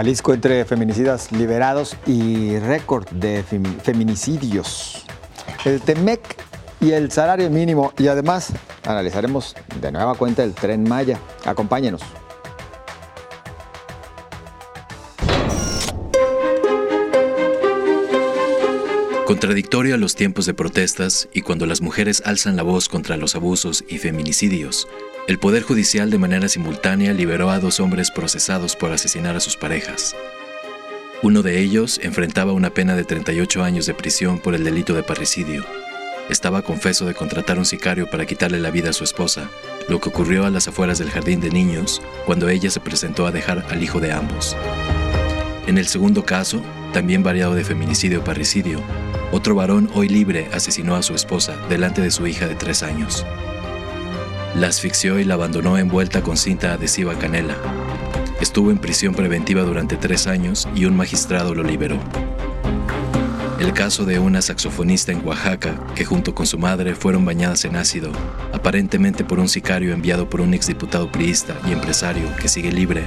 Jalisco entre feminicidas liberados y récord de feminicidios. El TEMEC y el salario mínimo. Y además analizaremos de nueva cuenta el Tren Maya. Acompáñenos. Contradictorio a los tiempos de protestas y cuando las mujeres alzan la voz contra los abusos y feminicidios, el Poder Judicial de manera simultánea liberó a 2 hombres procesados por asesinar a sus parejas. Uno de ellos enfrentaba una pena de 38 años de prisión por el delito de parricidio. Estaba confeso de contratar un sicario para quitarle la vida a su esposa, lo que ocurrió a las afueras del jardín de niños cuando ella se presentó a dejar al hijo de ambos. En el segundo caso, también variado de feminicidio o parricidio, otro varón hoy libre asesinó a su esposa delante de su hija de 3 años. La asfixió y la abandonó envuelta con cinta adhesiva canela. Estuvo en prisión preventiva durante 3 años y un magistrado lo liberó. El caso de una saxofonista en Oaxaca que junto con su madre fueron bañadas en ácido, aparentemente por un sicario enviado por un exdiputado priista y empresario que sigue libre,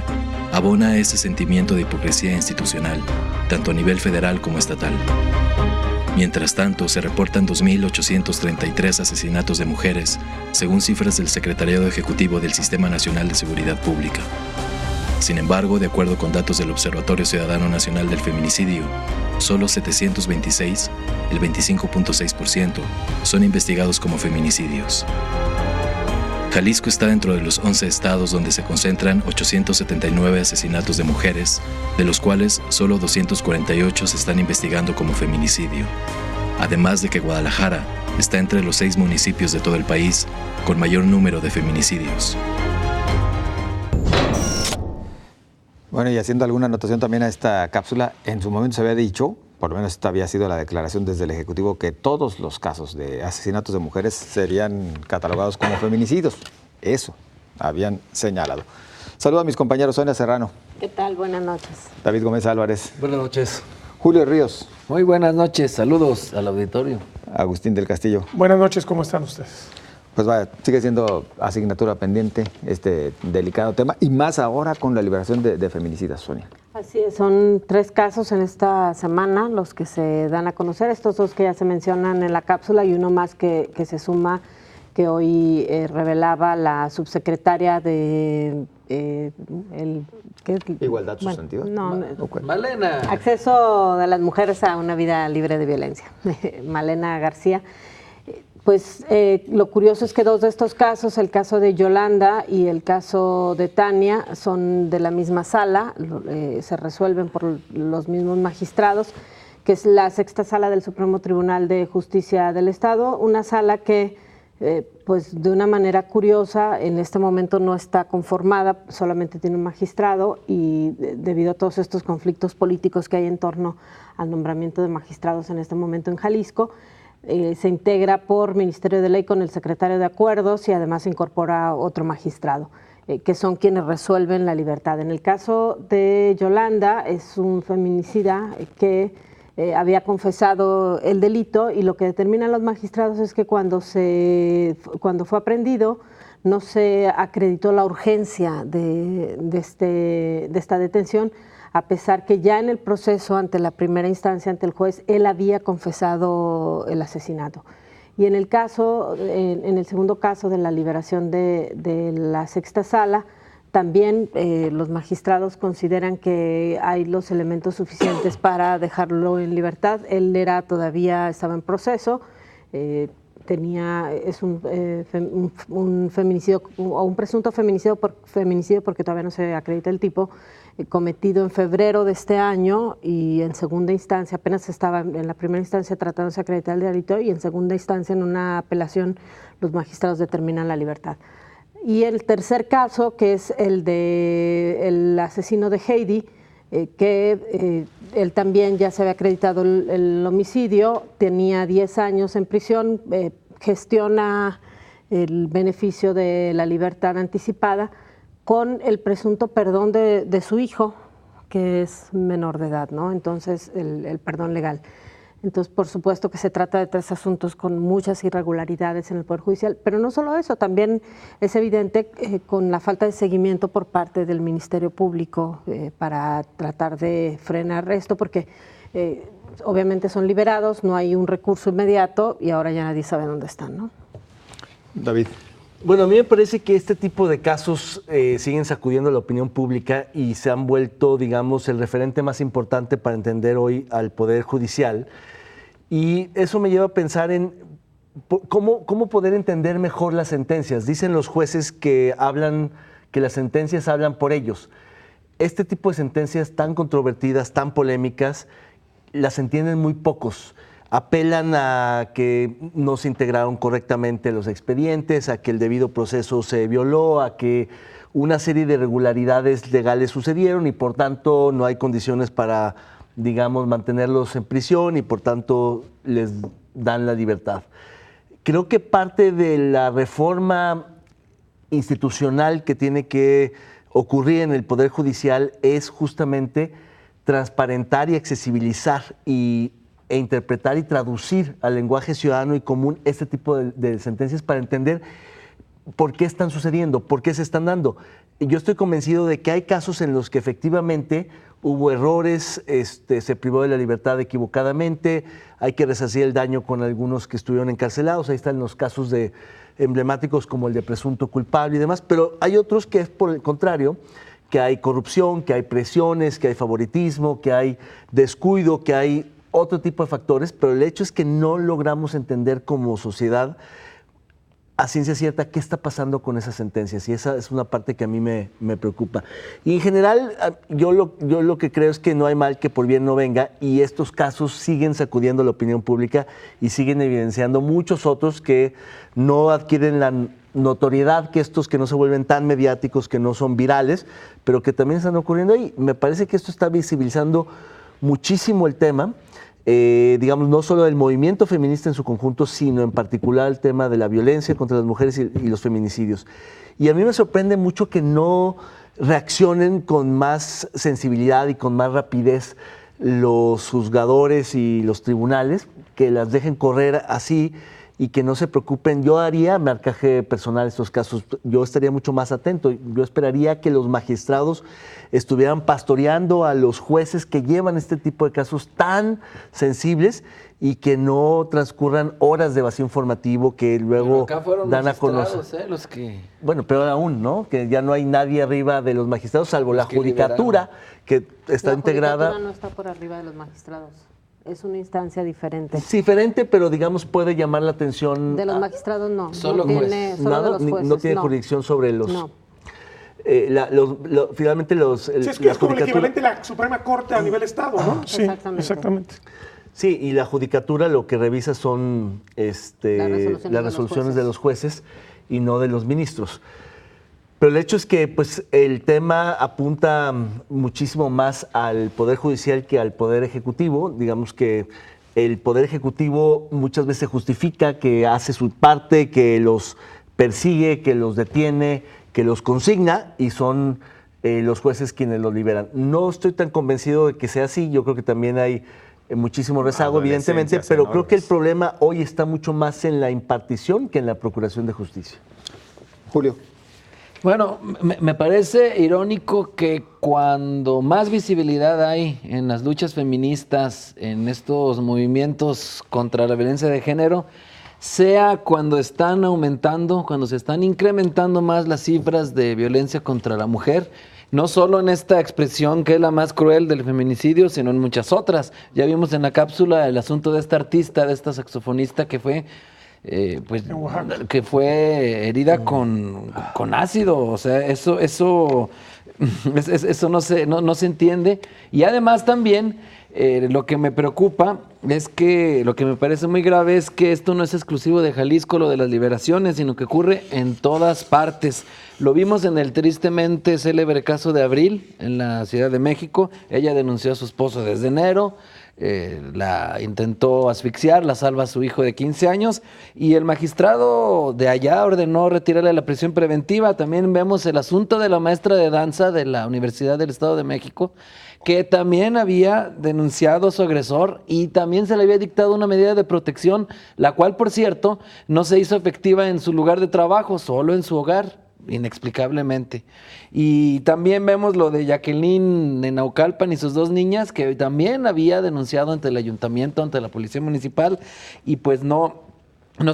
abona ese sentimiento de hipocresía institucional, tanto a nivel federal como estatal. Mientras tanto, se reportan 2.833 asesinatos de mujeres, según cifras del Secretariado Ejecutivo del Sistema Nacional de Seguridad Pública. Sin embargo, de acuerdo con datos del Observatorio Ciudadano Nacional del Feminicidio, solo 726, el 25.6%, son investigados como feminicidios. Jalisco está dentro de los 11 estados donde se concentran 879 asesinatos de mujeres, de los cuales solo 248 se están investigando como feminicidio. Además de que Guadalajara está entre los 6 municipios de todo el país con mayor número de feminicidios. Bueno, y haciendo alguna anotación también a esta cápsula, en su momento se había dicho, por lo menos esta había sido la declaración desde el Ejecutivo, que todos los casos de asesinatos de mujeres serían catalogados como feminicidios. Eso habían señalado. Saludo a mis compañeros. Sonia Serrano. ¿Qué tal? Buenas noches. David Gómez Álvarez. Buenas noches. Julio Ríos. Muy buenas noches. Saludos al auditorio. Agustín del Castillo. Buenas noches. ¿Cómo están ustedes? Pues vaya, sigue siendo asignatura pendiente este delicado tema, y más ahora con la liberación de feminicidas, Sonia. Así es, son 3 casos en esta semana los que se dan a conocer, estos 2 que ya se mencionan en la cápsula y uno más que se suma, que hoy revelaba la subsecretaria de Igualdad sustantiva. Malena. Acceso de las mujeres a una vida libre de violencia, Malena García. Pues lo curioso es que 2 de estos casos, el caso de Yolanda y el caso de Tania, son de la misma sala, se resuelven por los mismos magistrados, que es la 6ª Sala del Supremo Tribunal de Justicia del Estado, una sala que pues de una manera curiosa en este momento no está conformada, solamente tiene un magistrado, y debido a todos estos conflictos políticos que hay en torno al nombramiento de magistrados en este momento en Jalisco, se integra por Ministerio de Ley con el secretario de Acuerdos y además se incorpora otro magistrado, que son quienes resuelven la libertad. En el caso de Yolanda, es un feminicida que había confesado el delito, y lo que determinan los magistrados es que cuando fue aprehendido no se acreditó la urgencia de esta detención, a pesar que ya en el proceso ante la primera instancia, ante el juez, él había confesado el asesinato. Y en el caso, en el segundo caso de la liberación de la 6ª Sala, también los magistrados consideran que hay los elementos suficientes para dejarlo en libertad. Él estaba en proceso, es un feminicidio o un presunto feminicidio porque todavía no se acredita el tipo, cometido en febrero de este año, y en segunda instancia, apenas estaba en la primera instancia tratándose de acreditar el delito, y en segunda instancia, en una apelación, los magistrados determinan la libertad. Y el tercer caso, que es el del asesino de Heidi, que él también ya se había acreditado el homicidio, tenía 10 años en prisión, gestiona el beneficio de la libertad anticipada con el presunto perdón de su hijo, que es menor de edad, ¿no? Entonces, el perdón legal. Entonces, por supuesto que se trata de 3 asuntos con muchas irregularidades en el Poder Judicial, pero no solo eso, también es evidente con la falta de seguimiento por parte del Ministerio Público para tratar de frenar esto, porque obviamente son liberados, no hay un recurso inmediato y ahora ya nadie sabe dónde están, ¿no? David. Bueno, a mí me parece que este tipo de casos siguen sacudiendo la opinión pública y se han vuelto, digamos, el referente más importante para entender hoy al Poder Judicial. Y eso me lleva a pensar en cómo poder entender mejor las sentencias. Dicen los jueces que las sentencias hablan por ellos. Este tipo de sentencias tan controvertidas, tan polémicas, las entienden muy pocos. Apelan a que no se integraron correctamente los expedientes, a que el debido proceso se violó, a que una serie de irregularidades legales sucedieron y por tanto no hay condiciones para, digamos, mantenerlos en prisión y por tanto les dan la libertad. Creo que parte de la reforma institucional que tiene que ocurrir en el Poder Judicial es justamente transparentar y accesibilizar e interpretar y traducir al lenguaje ciudadano y común este tipo de sentencias para entender por qué están sucediendo, por qué se están dando. Y yo estoy convencido de que hay casos en los que efectivamente hubo errores, se privó de la libertad equivocadamente, hay que resarcir el daño con algunos que estuvieron encarcelados, ahí están los casos emblemáticos como el de presunto culpable y demás, pero hay otros que es por el contrario, que hay corrupción, que hay presiones, que hay favoritismo, que hay descuido, que hay otro tipo de factores, pero el hecho es que no logramos entender como sociedad a ciencia cierta qué está pasando con esas sentencias y esa es una parte que a mí me preocupa. Y en general yo lo que creo es que no hay mal que por bien no venga y estos casos siguen sacudiendo la opinión pública y siguen evidenciando muchos otros que no adquieren la notoriedad que estos que no se vuelven tan mediáticos, que no son virales, pero que también están ocurriendo ahí. Me parece que esto está visibilizando muchísimo el tema. Digamos, no solo del movimiento feminista en su conjunto, sino en particular el tema de la violencia contra las mujeres y los feminicidios. Y a mí me sorprende mucho que no reaccionen con más sensibilidad y con más rapidez los juzgadores y los tribunales, que las dejen correr así y que no se preocupen. Yo haría marcaje personal estos casos, yo estaría mucho más atento. Yo esperaría que los magistrados estuvieran pastoreando a los jueces que llevan este tipo de casos tan sensibles y que no transcurran horas de vacío informativo que luego dan a conocer. Los que... Bueno, peor aún, ¿no? Que ya no hay nadie arriba de los magistrados, salvo la judicatura, que está integrada. La judicatura no está por arriba de los magistrados. Es una instancia diferente. Es diferente, pero digamos puede llamar la atención. De los magistrados no. Solo no jueces. Solo de los jueces, no tiene jurisdicción sobre los. No. Finalmente los. Sí, es que es como el equivalente a la Suprema Corte a nivel Estado, ¿no? Sí, exactamente. Sí, y la judicatura lo que revisa son las resoluciones de los jueces y no de los ministros. Pero el hecho es que pues, el tema apunta muchísimo más al Poder Judicial que al Poder Ejecutivo. Digamos que el Poder Ejecutivo muchas veces justifica que hace su parte, que los persigue, que los detiene, que los consigna y son los jueces quienes los liberan. No estoy tan convencido de que sea así. Yo creo que también hay muchísimo rezago, evidentemente, pero creo que el problema hoy está mucho más en la impartición que en la procuración de justicia. Julio. Bueno, me parece irónico que cuando más visibilidad hay en las luchas feministas, en estos movimientos contra la violencia de género, sea cuando están aumentando, cuando se están incrementando más las cifras de violencia contra la mujer, no solo en esta expresión que es la más cruel del feminicidio, sino en muchas otras. Ya vimos en la cápsula el asunto de esta artista, de esta saxofonista que fue... que fue herida con ácido, o sea, eso no se entiende. Y además también lo que me preocupa es que, lo que me parece muy grave es que esto no es exclusivo de Jalisco, lo de las liberaciones, sino que ocurre en todas partes. Lo vimos en el tristemente célebre caso de Abril en la Ciudad de México. Ella denunció a su esposo desde enero. la intentó asfixiar, la salva a su hijo de 15 años y el magistrado de allá ordenó retirarle la prisión preventiva. También vemos el asunto de la maestra de danza de la Universidad del Estado de México, que también había denunciado a su agresor y también se le había dictado una medida de protección, la cual, por cierto, no se hizo efectiva en su lugar de trabajo, solo en su hogar, inexplicablemente. Y también vemos lo de Jacqueline de Naucalpan y sus 2 niñas, que también había denunciado ante el ayuntamiento, ante la policía municipal, y pues no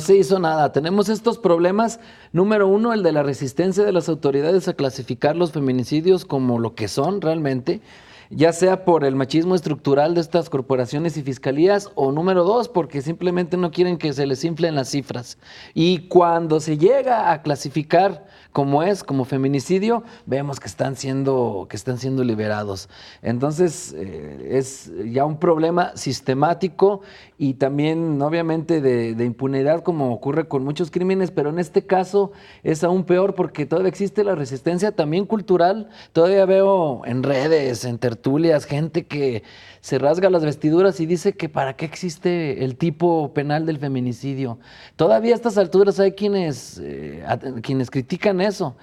se hizo nada. Tenemos estos problemas. Número 1, el de la resistencia de las autoridades a clasificar los feminicidios como lo que son realmente, ya sea por el machismo estructural de estas corporaciones y fiscalías, o número 2, porque simplemente no quieren que se les inflen las cifras. Y cuando se llega a clasificar como feminicidio, vemos que están siendo liberados. Entonces, es ya un problema sistemático y también, obviamente, de impunidad, como ocurre con muchos crímenes, pero en este caso es aún peor porque todavía existe la resistencia también cultural. Todavía veo en redes, en tertulias, gente que se rasga las vestiduras y dice que para qué existe el tipo penal del feminicidio. Todavía a estas alturas hay quienes critican eso.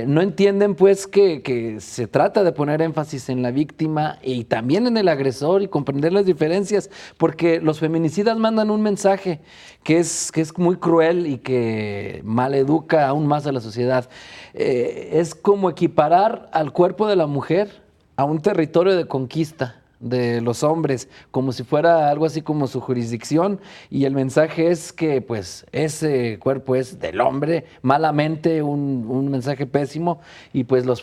No entienden pues que se trata de poner énfasis en la víctima y también en el agresor y comprender las diferencias, porque los feminicidas mandan un mensaje que es muy cruel y que maleduca aún más a la sociedad. Es como equiparar al cuerpo de la mujer a un territorio de conquista de los hombres, como si fuera algo así como su jurisdicción, y el mensaje es que pues ese cuerpo es del hombre, malamente, un mensaje pésimo, y pues los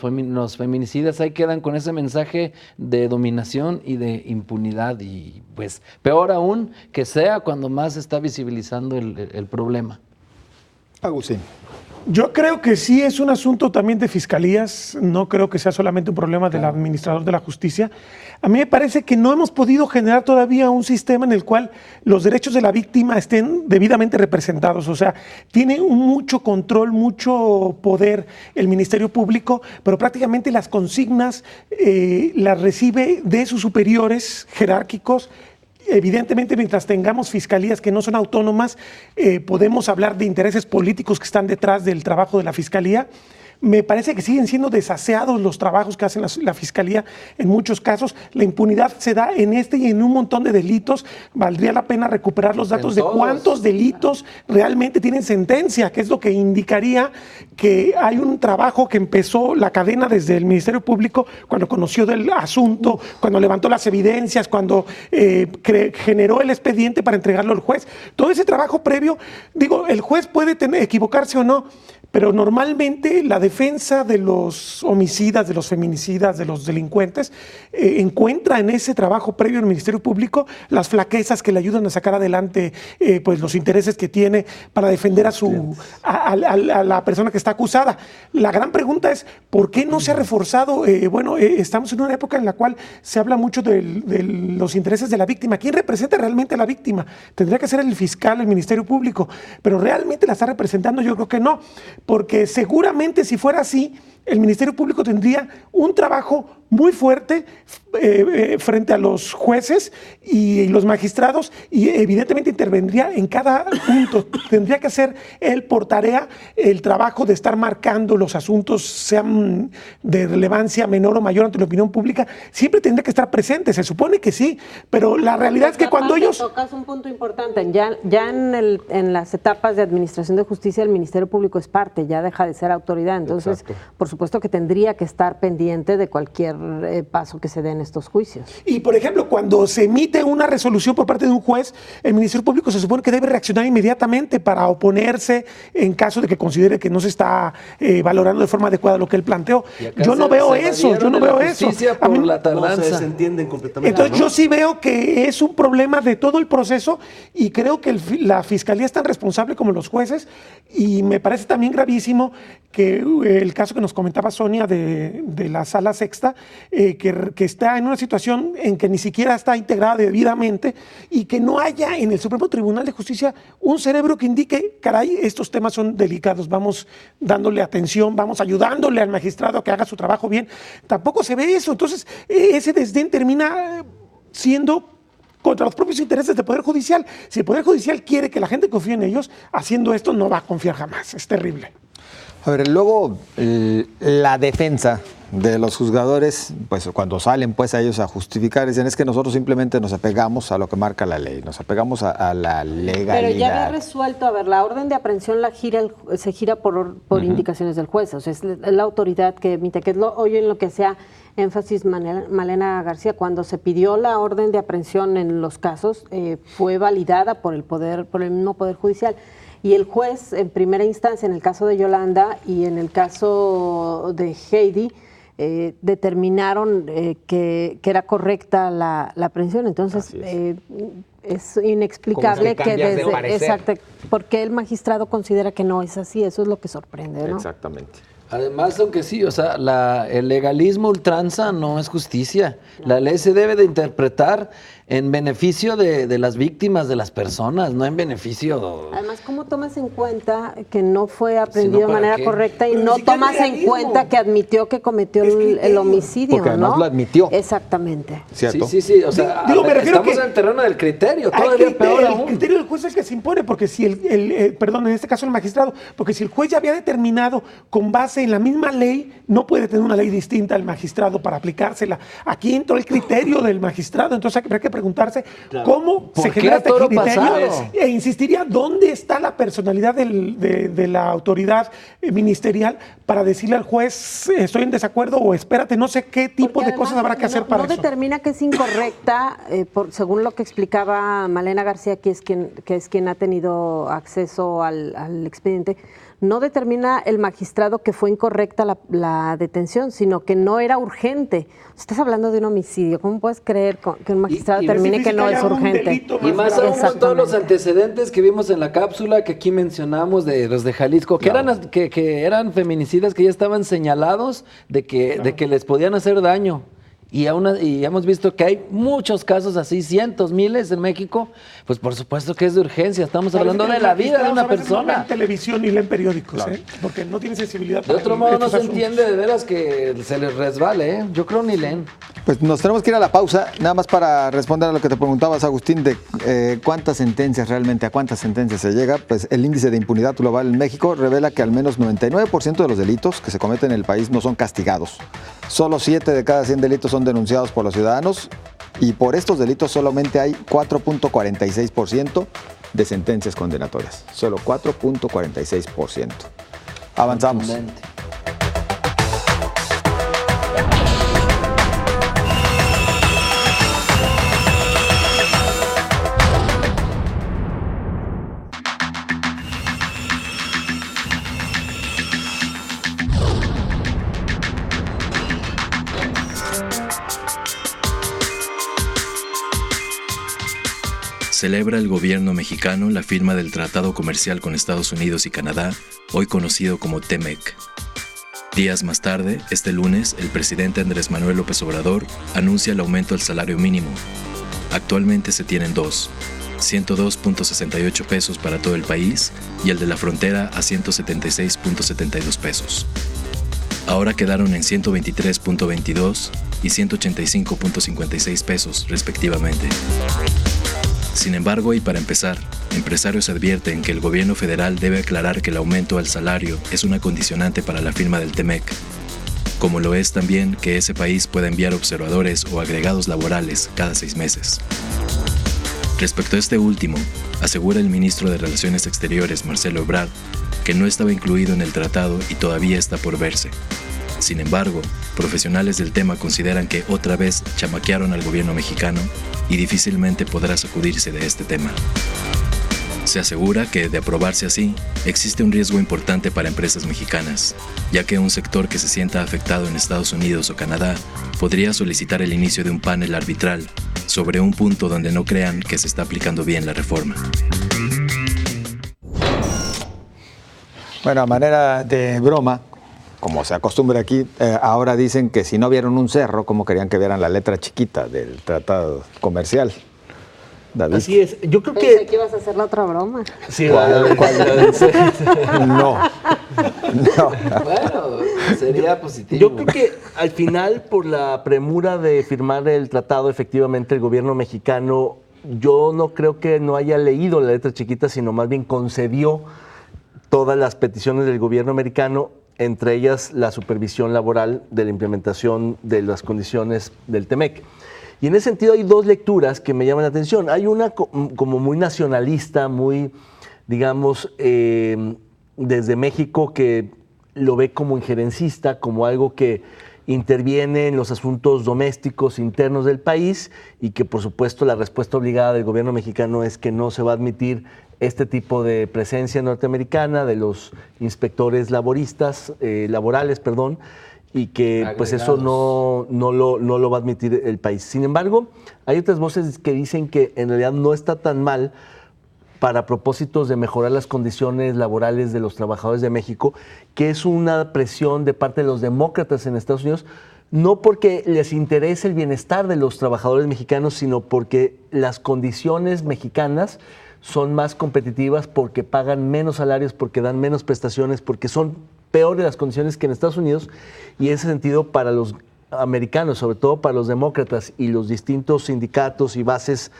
feminicidas ahí quedan con ese mensaje de dominación y de impunidad, y pues peor aún que sea cuando más se está visibilizando el problema. Agustín. Yo creo que sí es un asunto también de fiscalías, no creo que sea solamente un problema del administrador de la justicia. A mí me parece que no hemos podido generar todavía un sistema en el cual los derechos de la víctima estén debidamente representados. O sea, tiene mucho control, mucho poder el Ministerio Público, pero prácticamente las consignas las recibe de sus superiores jerárquicos. Evidentemente, mientras tengamos fiscalías que no son autónomas, podemos hablar de intereses políticos que están detrás del trabajo de la fiscalía. Me parece que siguen siendo desaseados los trabajos que hace la Fiscalía en muchos casos. La impunidad se da en este y en un montón de delitos. Valdría la pena recuperar los datos de cuántos delitos realmente tienen sentencia, que es lo que indicaría que hay un trabajo que empezó la cadena desde el Ministerio Público cuando conoció del asunto, cuando levantó las evidencias, cuando generó el expediente para entregarlo al juez. Todo ese trabajo previo, digo, el juez puede equivocarse o no, pero normalmente la defensa de los homicidas, de los feminicidas, de los delincuentes, encuentra en ese trabajo previo del Ministerio Público las flaquezas que le ayudan a sacar adelante pues los intereses que tiene para defender a la persona que está acusada. La gran pregunta es, ¿por qué no se ha reforzado? Estamos en una época en la cual se habla mucho de los intereses de la víctima. ¿Quién representa realmente a la víctima? Tendría que ser el fiscal, el Ministerio Público, pero ¿realmente la está representando? Yo creo que no. Porque seguramente si fuera así, el Ministerio Público tendría un trabajo muy fuerte frente a los jueces y los magistrados y evidentemente intervendría en cada punto. Tendría que hacer él por tarea el trabajo de estar marcando los asuntos, sean de relevancia menor o mayor ante la opinión pública. Siempre tendría que estar presente, se supone que sí, pero la realidad es que cuando ellos... Tocas un punto importante. Ya en las etapas de administración de justicia el Ministerio Público es parte, ya deja de ser autoridad. Entonces, exacto, por supuesto que tendría que estar pendiente de cualquier paso que se dé en estos juicios. Y, por ejemplo, cuando se emite una resolución por parte de un juez, el Ministerio Público se supone que debe reaccionar inmediatamente para oponerse en caso de que considere que no se está valorando de forma adecuada lo que él planteó. Yo no veo eso, yo no veo eso. A mí la tardanza. No se desentienden completamente. Entonces, yo sí veo que es un problema de todo el proceso y creo que la Fiscalía es tan responsable como los jueces y me parece también gravísimo que el caso que nos comentaba Sonia de la Sala Sexta, que está en una situación en que ni siquiera está integrada debidamente y que no haya en el Supremo Tribunal de Justicia un cerebro que indique, caray, estos temas son delicados, vamos dándole atención, vamos ayudándole al magistrado a que haga su trabajo bien. Tampoco se ve eso, entonces ese desdén termina siendo contra los propios intereses del Poder Judicial. Si el Poder Judicial quiere que la gente confíe en ellos, haciendo esto no va a confiar jamás. Es terrible. A ver, luego la defensa de los juzgadores, pues cuando salen pues a ellos a justificar, dicen es que nosotros simplemente nos apegamos a lo que marca la ley, nos apegamos a la legalidad. Pero ya había resuelto, a ver, la orden de aprehensión se gira por indicaciones del juez, o sea, es la autoridad que emite, que es hoy en lo que hacía énfasis Malena García, cuando se pidió la orden de aprehensión en los casos, fue validada por el mismo Poder Judicial. Y el juez, en primera instancia, en el caso de Yolanda y en el caso de Heidi, determinaron que era correcta la aprehensión. Entonces, es inexplicable que desde... Exacto, porque el magistrado considera que no es así. Eso es lo que sorprende, ¿no? Exactamente. Además, aunque sí, o sea, el legalismo ultranza no es justicia. La ley se debe de interpretar en beneficio de las víctimas, de las personas, no en beneficio... Además, ¿cómo tomas en cuenta que no fue aprendido de manera correcta y pero no tomas en cuenta que admitió que cometió el homicidio? Porque además ¿no? Lo admitió. Exactamente. ¿Cierto? Sí, o sea, estamos en el terreno del criterio, todavía peor aún. El criterio del juez es el que se impone, porque si perdón, en este caso el magistrado, porque si el juez ya había determinado con base en la misma ley, no puede tener una ley distinta al magistrado para aplicársela. Aquí entró el criterio del magistrado, entonces habrá que preguntarse cómo se genera este criterio e insistiría dónde está la personalidad de la autoridad ministerial para decirle al juez estoy en desacuerdo o espérate, no sé qué tipo de cosas habrá que hacer para eso. No determina que es incorrecta, según lo que explicaba Malena García, que es quien ha tenido acceso al expediente. No determina el magistrado que fue incorrecta la detención, sino que no era urgente. Estás hablando de un homicidio. ¿Cómo puedes creer que un magistrado determine que no es urgente? Y más aún con todos los antecedentes que vimos en la cápsula que aquí mencionamos de los de Jalisco, que eran feminicidas que ya estaban señalados de que les podían hacer daño. Y hemos visto que hay muchos casos así, cientos, miles en México, pues por supuesto que es de urgencia. Estamos hablando de la vida de una persona. No leen televisión y leen periódicos, porque no tienen sensibilidad. De otro modo no se entiende de veras que se les resbale, Yo creo ni leen. Pues nos tenemos que ir a la pausa, nada más para responder a lo que te preguntabas, Agustín, de cuántas sentencias realmente, a cuántas sentencias se llega. Pues el índice de impunidad global en México revela que al menos 99% de los delitos que se cometen en el país no son castigados. Solo 7 de cada 100 delitos son denunciados por los ciudadanos y por estos delitos solamente hay 4.46% de sentencias condenatorias. Solo 4.46%. Avanzamos. Celebra el gobierno mexicano la firma del Tratado Comercial con Estados Unidos y Canadá, hoy conocido como TEMEC. Días más tarde, este lunes, el presidente Andrés Manuel López Obrador anuncia el aumento del salario mínimo. Actualmente se tienen dos, 102.68 pesos para todo el país y el de la frontera a 176.72 pesos. Ahora quedaron en 123.22 y 185.56 pesos, respectivamente. Sin embargo, y para empezar, empresarios advierten que el gobierno federal debe aclarar que el aumento al salario es una condicionante para la firma del TEMEC, como lo es también que ese país pueda enviar observadores o agregados laborales cada 6 meses. Respecto a este último, asegura el ministro de Relaciones Exteriores, Marcelo Ebrard, que no estaba incluido en el tratado y todavía está por verse. Sin embargo, profesionales del tema consideran que otra vez chamaquearon al gobierno mexicano y difícilmente podrá sacudirse de este tema. Se asegura que, de aprobarse así, existe un riesgo importante para empresas mexicanas, ya que un sector que se sienta afectado en Estados Unidos o Canadá podría solicitar el inicio de un panel arbitral sobre un punto donde no crean que se está aplicando bien la reforma. Bueno, a manera de broma, como se acostumbra aquí, ahora dicen que si no vieron un cerro, ¿cómo querían que vieran la letra chiquita del tratado comercial? David. Así es. Yo creo Pensé que ibas a hacer la otra broma. Sí, No. Bueno, sería positivo. Yo creo que al final, por la premura de firmar el tratado, efectivamente el gobierno mexicano yo no creo que no haya leído la letra chiquita, sino más bien concedió todas las peticiones del gobierno americano, entre ellas la supervisión laboral de la implementación de las condiciones del TEMEC. Y en ese sentido hay dos lecturas que me llaman la atención. Hay una como muy nacionalista, muy, digamos, desde México, que lo ve como injerencista, como algo que interviene en los asuntos domésticos internos del país y que, por supuesto, la respuesta obligada del gobierno mexicano es que no se va a admitir este tipo de presencia norteamericana de los inspectores laborales, y que agregados. Pues eso no lo va a admitir el país. Sin embargo, hay otras voces que dicen que en realidad no está tan mal para propósitos de mejorar las condiciones laborales de los trabajadores de México, que es una presión de parte de los demócratas en Estados Unidos, no porque les interese el bienestar de los trabajadores mexicanos, sino porque las condiciones mexicanas son más competitivas, porque pagan menos salarios, porque dan menos prestaciones, porque son peores las condiciones que en Estados Unidos, y en ese sentido para los americanos, sobre todo para los demócratas y los distintos sindicatos y bases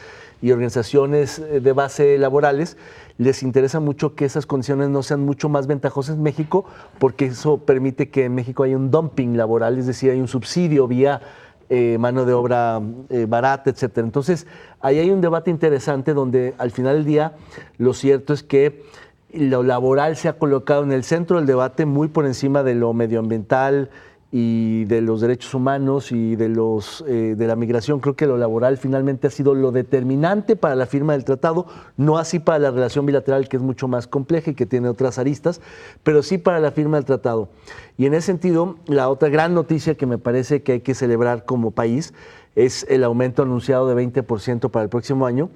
y organizaciones de base laborales, les interesa mucho que esas condiciones no sean mucho más ventajosas en México, porque eso permite que en México haya un dumping laboral, es decir, hay un subsidio vía mano de obra barata, etcétera. Entonces, ahí hay un debate interesante donde al final del día lo cierto es que lo laboral se ha colocado en el centro del debate, muy por encima de lo medioambiental y de los derechos humanos y de la migración. Creo que lo laboral finalmente ha sido lo determinante para la firma del tratado, no así para la relación bilateral, que es mucho más compleja y que tiene otras aristas, pero sí para la firma del tratado. Y en ese sentido, la otra gran noticia que me parece que hay que celebrar como país es el aumento anunciado de 20% para el próximo año,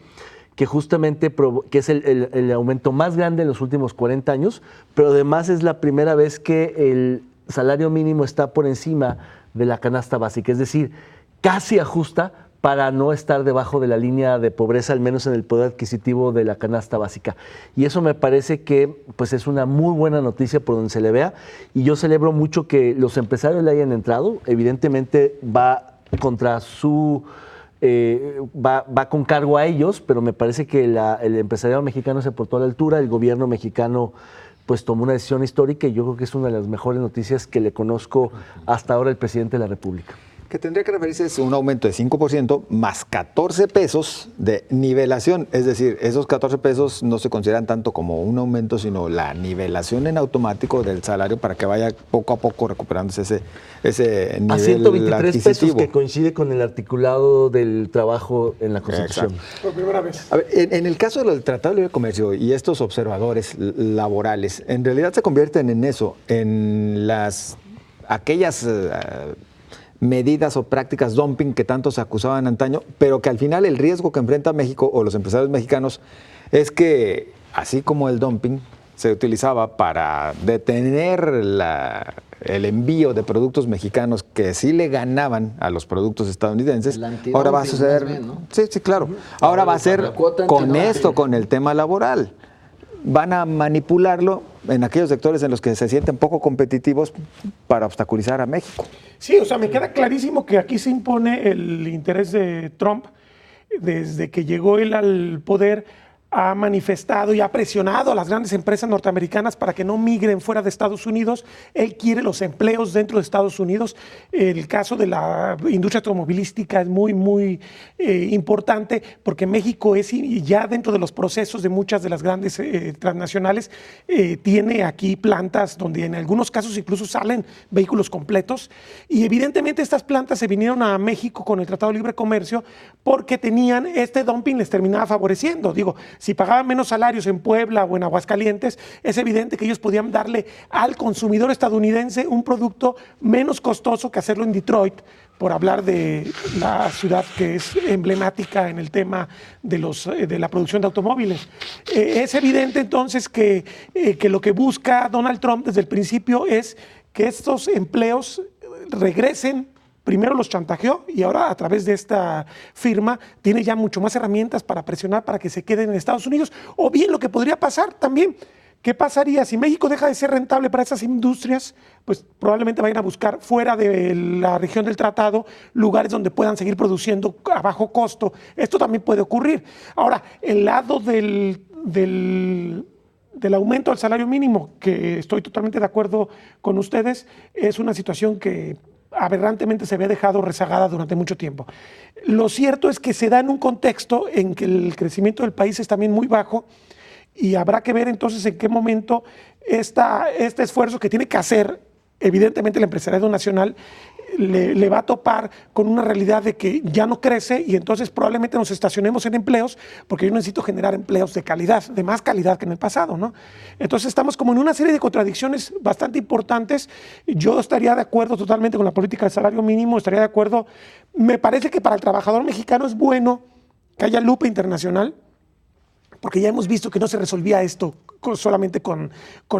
que justamente que es el aumento más grande en los últimos 40 años, pero además es la primera vez que el salario mínimo está por encima de la canasta básica, es decir, casi ajusta para no estar debajo de la línea de pobreza, al menos en el poder adquisitivo de la canasta básica. Y eso me parece que pues, es una muy buena noticia por donde se le vea, y yo celebro mucho que los empresarios le hayan entrado. Evidentemente va contra su... va con cargo a ellos, pero me parece que el empresariado mexicano se portó a la altura, el gobierno mexicano pues tomó una decisión histórica, y yo creo que es una de las mejores noticias que le conozco hasta ahora al presidente de la República. Que tendría que referirse a un aumento de 5% más 14 pesos de nivelación. Es decir, esos 14 pesos no se consideran tanto como un aumento, sino la nivelación en automático del salario para que vaya poco a poco recuperándose ese nivel a 123 adquisitivo. Pesos, que coincide con el articulado del trabajo en la Constitución. Exacto. Por primera vez. A ver, en el caso del Tratado de Libre Comercio y estos observadores laborales, en realidad se convierten en eso, en aquellas medidas o prácticas dumping que tanto se acusaban antaño, pero que al final el riesgo que enfrenta México o los empresarios mexicanos es que, así como el dumping se utilizaba para detener el envío de productos mexicanos que sí le ganaban a los productos estadounidenses, ahora va a suceder... Bien, ¿no? Sí, claro. Ahora va a ser con esto, con el tema laboral. Van a manipularlo en aquellos sectores en los que se sienten poco competitivos para obstaculizar a México. Sí, o sea, me queda clarísimo que aquí se impone el interés de Trump. Desde que llegó él al poder, ha manifestado y ha presionado a las grandes empresas norteamericanas para que no migren fuera de Estados Unidos. Él quiere los empleos dentro de Estados Unidos. El caso de la industria automovilística es muy, muy importante, porque México es ya dentro de los procesos de muchas de las grandes transnacionales, tiene aquí plantas donde en algunos casos incluso salen vehículos completos, y evidentemente estas plantas se vinieron a México con el Tratado de Libre Comercio porque tenían este dumping, les terminaba favoreciendo. Digo, si pagaban menos salarios en Puebla o en Aguascalientes, es evidente que ellos podían darle al consumidor estadounidense un producto menos costoso que hacerlo en Detroit, por hablar de la ciudad que es emblemática en el tema de la producción de automóviles. Es evidente entonces que lo que busca Donald Trump desde el principio es que estos empleos regresen. Primero los chantajeó y ahora a través de esta firma tiene ya mucho más herramientas para presionar para que se queden en Estados Unidos. O bien lo que podría pasar también, ¿Qué pasaría si México deja de ser rentable para esas industrias? Pues probablemente vayan a buscar fuera de la región del tratado lugares donde puedan seguir produciendo a bajo costo. Esto también puede ocurrir. Ahora, el lado del aumento al salario mínimo, que estoy totalmente de acuerdo con ustedes, es una situación que aberrantemente se había dejado rezagada durante mucho tiempo. Lo cierto es que se da en un contexto en que el crecimiento del país es también muy bajo y habrá que ver entonces en qué momento este esfuerzo que tiene que hacer evidentemente el empresariado nacional le va a topar con una realidad de que ya no crece y entonces probablemente nos estacionemos en empleos porque yo necesito generar empleos de calidad, de más calidad que en el pasado, ¿no? Entonces estamos como en una serie de contradicciones bastante importantes. Yo estaría de acuerdo totalmente con la política del salario mínimo, estaría de acuerdo. Me parece que para el trabajador mexicano es bueno que haya lupa internacional, porque ya hemos visto que no se resolvía esto solamente con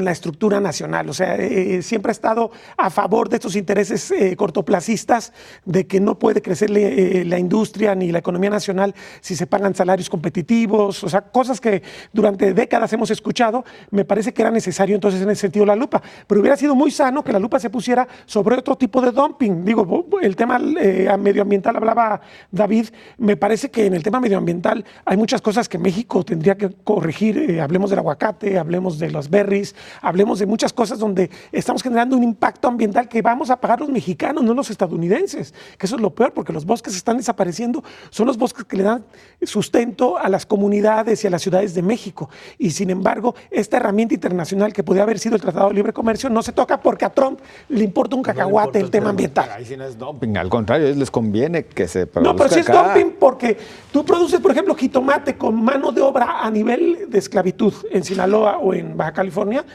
la estructura nacional. O sea, siempre ha estado a favor de estos intereses cortoplacistas de que no puede crecer la industria ni la economía nacional si se pagan salarios competitivos, o sea, cosas que durante décadas hemos escuchado. Me parece que era necesario entonces en ese sentido la lupa, pero hubiera sido muy sano que la lupa se pusiera sobre otro tipo de dumping. Digo, el tema medioambiental hablaba David, me parece que en el tema medioambiental hay muchas cosas que México tendría que corregir. Hablemos del aguacate, hablemos de los berries, hablemos de muchas cosas donde estamos generando un impacto ambiental que vamos a pagar los mexicanos, no los estadounidenses, que eso es lo peor, porque los bosques están desapareciendo, son los bosques que le dan sustento a las comunidades y a las ciudades de México, y sin embargo, esta herramienta internacional que podría haber sido el Tratado de Libre Comercio no se toca porque a Trump le importa un cacahuate el tema ambiental. Ahí sí no es dumping, al contrario, les conviene que se produzca. No, pero sí es dumping porque tú produces, por ejemplo, jitomate con mano de obra a nivel de esclavitud en Sinaloa o en Baja California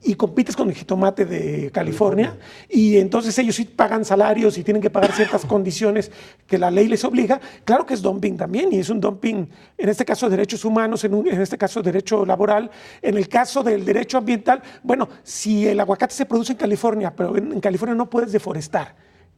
y compites con el jitomate de California y entonces ellos sí pagan salarios y tienen que pagar ciertas condiciones que la ley les obliga. Claro que es dumping también y es un dumping, en este caso de derechos humanos, en este caso derecho laboral, en el caso del derecho ambiental. Bueno, si el aguacate se produce en California, pero en California no puedes deforestar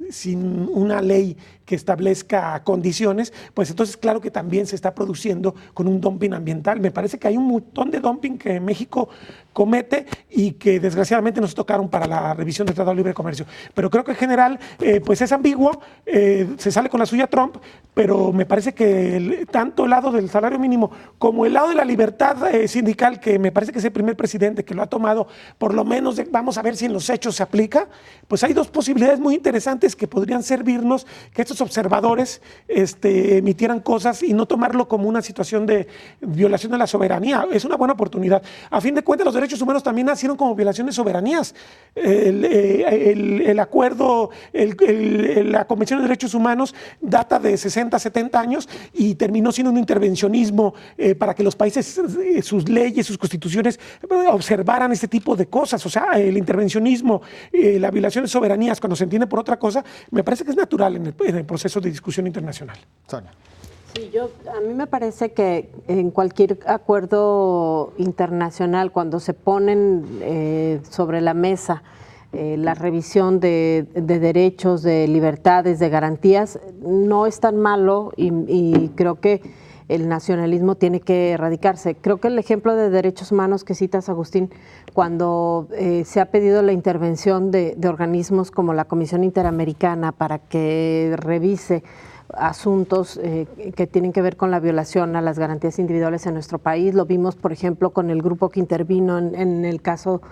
sin una ley que establezca condiciones, pues entonces claro que también se está produciendo con un dumping ambiental. Me parece que hay un montón de dumping que México comete y que desgraciadamente nos tocaron para la revisión del Tratado de Libre Comercio. Pero creo que en general pues es ambiguo, se sale con la suya Trump, pero me parece que tanto el lado del salario mínimo como el lado de la libertad sindical, que me parece que es el primer presidente que lo ha tomado, por lo menos vamos a ver si en los hechos se aplica, pues hay dos posibilidades muy interesantes que podrían servirnos, que estos observadores emitieran cosas y no tomarlo como una situación de violación de la soberanía. Es una buena oportunidad. A fin de cuentas, los derechos humanos también nacieron como violaciones de soberanías. El acuerdo, la Convención de Derechos Humanos data de 60, 70 años y terminó siendo un intervencionismo para que los países, sus leyes, sus constituciones observaran este tipo de cosas. O sea, el intervencionismo, la violación de soberanías, cuando se entiende por otra cosa, me parece que es natural en el proceso de discusión internacional. Sonia. Sí, a mí me parece que en cualquier acuerdo internacional, cuando se ponen sobre la mesa la revisión de derechos, de libertades, de garantías, no es tan malo y creo que el nacionalismo tiene que erradicarse. Creo que el ejemplo de derechos humanos que citas, Agustín, cuando se ha pedido la intervención de organismos como la Comisión Interamericana para que revise asuntos que tienen que ver con la violación a las garantías individuales en nuestro país. Lo vimos, por ejemplo, con el grupo que intervino en el caso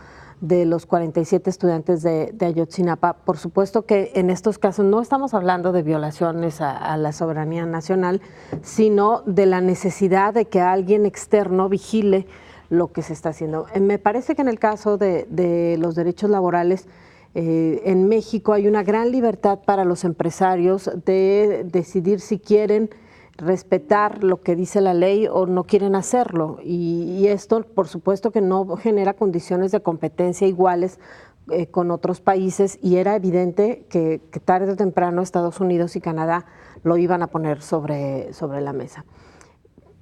de los 47 estudiantes de Ayotzinapa. Por supuesto que en estos casos no estamos hablando de violaciones a la soberanía nacional, sino de la necesidad de que alguien externo vigile lo que se está haciendo. Me parece que en el caso de los derechos laborales, en México hay una gran libertad para los empresarios de decidir si quieren respetar lo que dice la ley o no quieren hacerlo. Y esto, por supuesto, que no genera condiciones de competencia iguales con otros países, y era evidente que tarde o temprano Estados Unidos y Canadá lo iban a poner sobre la mesa.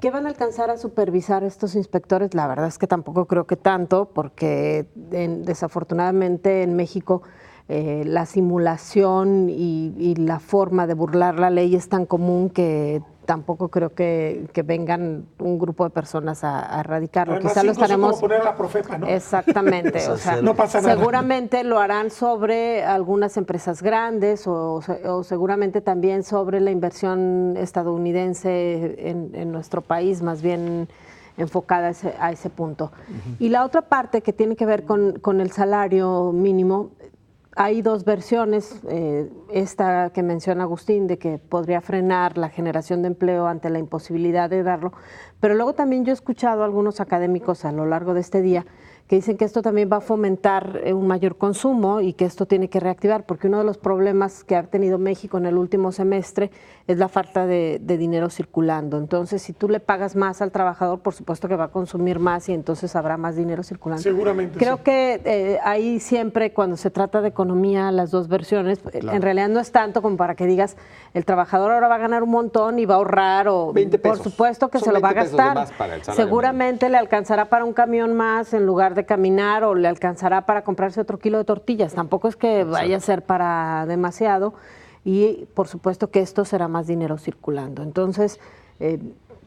¿Qué van a alcanzar a supervisar estos inspectores? La verdad es que tampoco creo que tanto, porque desafortunadamente en México la simulación y la forma de burlar la ley es tan común que tampoco creo que vengan un grupo de personas a erradicarlo. Además, Quizá lo estaremos... como poner la Profepa, ¿no? Exactamente, o sea, no pasa nada. seguramente lo harán sobre algunas empresas grandes o seguramente también sobre la inversión estadounidense en nuestro país, más bien enfocada a ese punto. Y la otra parte que tiene que ver con el salario mínimo, hay dos versiones, esta que menciona Agustín, de que podría frenar la generación de empleo ante la imposibilidad de darlo, pero luego también yo he escuchado a algunos académicos a lo largo de este día que dicen que esto también va a fomentar un mayor consumo y que esto tiene que reactivar, porque uno de los problemas que ha tenido México en el último semestre es la falta de dinero circulando. Entonces, si tú le pagas más al trabajador, por supuesto que va a consumir más y entonces habrá más dinero circulando. Seguramente. Creo sí. que ahí siempre, cuando se trata de economía, las dos versiones, en realidad no es tanto como para que digas, el trabajador ahora va a ganar un montón y va a ahorrar, o 20 pesos. por supuesto que Son se lo va a 20 pesos de gastar. más para el salario Seguramente le alcanzará para un camión más en lugar de caminar, o le alcanzará para comprarse otro kilo de tortillas. Tampoco es que vaya a ser para demasiado, y por supuesto que esto será más dinero circulando. Entonces,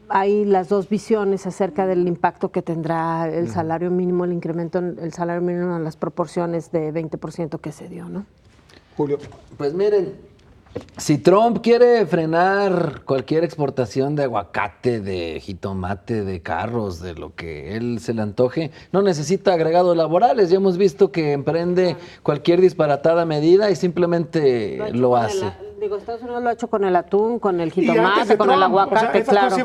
hay las dos visiones acerca del impacto que tendrá el salario mínimo, el incremento en el salario mínimo en las proporciones de 20% que se dio, ¿no? Julio. Pues miren, si Trump quiere frenar cualquier exportación de aguacate, de jitomate, de carros, de lo que él se le antoje, no necesita agregados laborales. Ya hemos visto que emprende cualquier disparatada medida y simplemente lo hace. Estados Unidos lo ha hecho con el atún, con el antes de jitomate, con el Trump, aguacate, claro.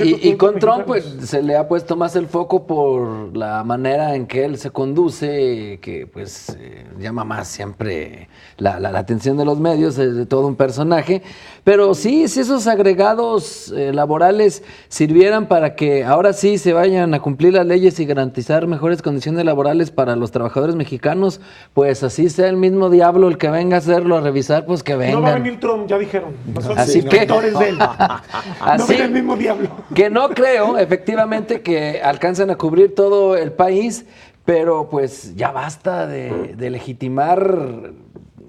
Y con Trump pues se le ha puesto más el foco por la manera en que él se conduce, que pues llama más siempre la atención de los medios, de todo un personaje. Pero sí, si esos agregados laborales sirvieran para que ahora sí se vayan a cumplir las leyes y garantizar mejores condiciones laborales para los trabajadores mexicanos, pues así sea el mismo diablo el que venga a hacerlo, a revisar, pues que venga. No va a venir Trump, ya dijeron. Así que de él. No viene el mismo diablo. Que no creo, efectivamente, que alcancen a cubrir todo el país, pero pues ya basta de legitimar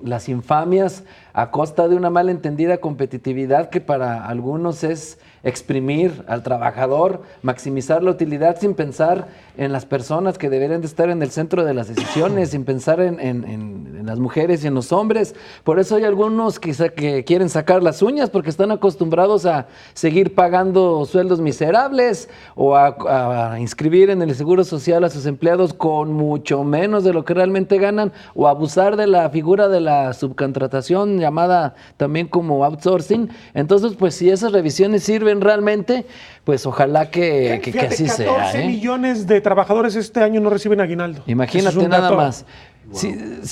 las infamias a costa de una malentendida competitividad que para algunos es exprimir al trabajador, maximizar la utilidad sin pensar en las personas que deberían de estar en el centro de las decisiones, sin pensar en las mujeres y en los hombres. Por eso hay algunos que quieren sacar las uñas porque están acostumbrados a seguir pagando sueldos miserables o a inscribir en el Seguro Social a sus empleados con mucho menos de lo que realmente ganan, o abusar de la figura de la subcontratación llamada también como outsourcing. Entonces, pues si esas revisiones sirven realmente, pues ojalá que así sea. 14 millones de trabajadores este año no reciben aguinaldo. Imagínate nada más.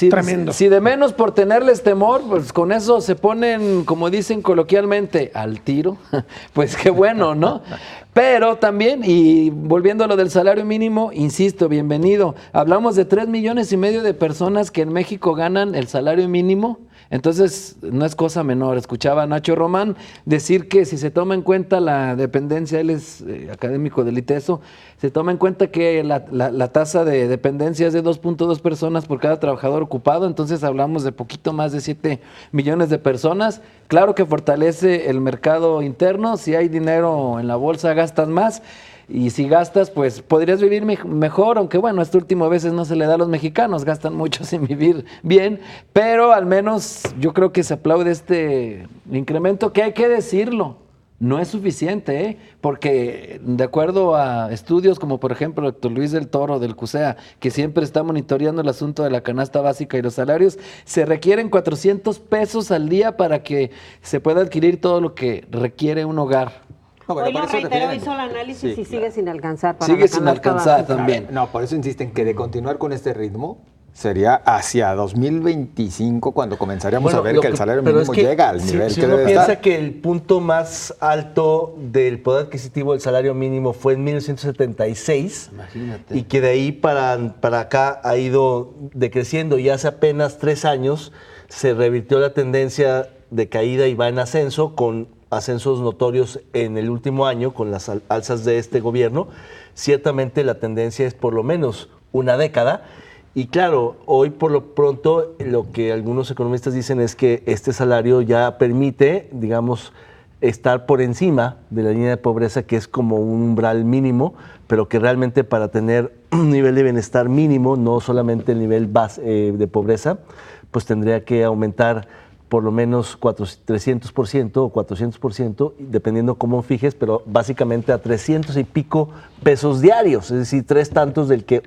Tremendo. Si de menos por tenerles temor, pues con eso se ponen, como dicen coloquialmente, al tiro, pues qué bueno, ¿no? Pero también, y volviendo a lo del salario mínimo, insisto, bienvenido. Hablamos de 3,5 millones de personas que en México ganan el salario mínimo. Entonces, no es cosa menor. Escuchaba a Nacho Román decir que si se toma en cuenta la dependencia, él es académico del ITESO, se toma en cuenta que la tasa de dependencia es de 2.2 personas por cada trabajador ocupado, entonces hablamos de poquito más de 7 millones de personas. Claro que fortalece el mercado interno, si hay dinero en la bolsa gastas más, y si gastas, pues podrías vivir mejor, aunque bueno, esto último a veces no se le da a los mexicanos, gastan mucho sin vivir bien, pero al menos yo creo que se aplaude este incremento, que hay que decirlo, no es suficiente, porque de acuerdo a estudios como por ejemplo el doctor Luis del Toro del CUSEA, que siempre está monitoreando el asunto de la canasta básica y los salarios, se requieren 400 pesos al día para que se pueda adquirir todo lo que requiere un hogar. No, bueno, Hoy lo reiteró, hizo el análisis y sigue sin alcanzar. Sigue sin alcanzar también. No, por eso insisten que de continuar con este ritmo sería hacia 2025 cuando comenzaríamos a ver que el salario mínimo llega al nivel si que uno debe piensa estar. que el punto más alto del poder adquisitivo del salario mínimo fue en 1976, imagínate, y que de ahí para acá ha ido decreciendo, y hace apenas 3 años se revirtió la tendencia de caída y va en ascenso, con ascensos notorios en el último año con las alzas de este gobierno. Ciertamente la tendencia es por lo menos una década. Y claro, hoy por lo pronto lo que algunos economistas dicen es que este salario ya permite, digamos, estar por encima de la línea de pobreza, que es como un umbral mínimo, pero que realmente para tener un nivel de bienestar mínimo, no solamente el nivel base, de pobreza, pues tendría que aumentar por lo menos 300% o 400%, dependiendo cómo fijes, pero básicamente a 300 y pico pesos diarios, es decir, 3 tantos del que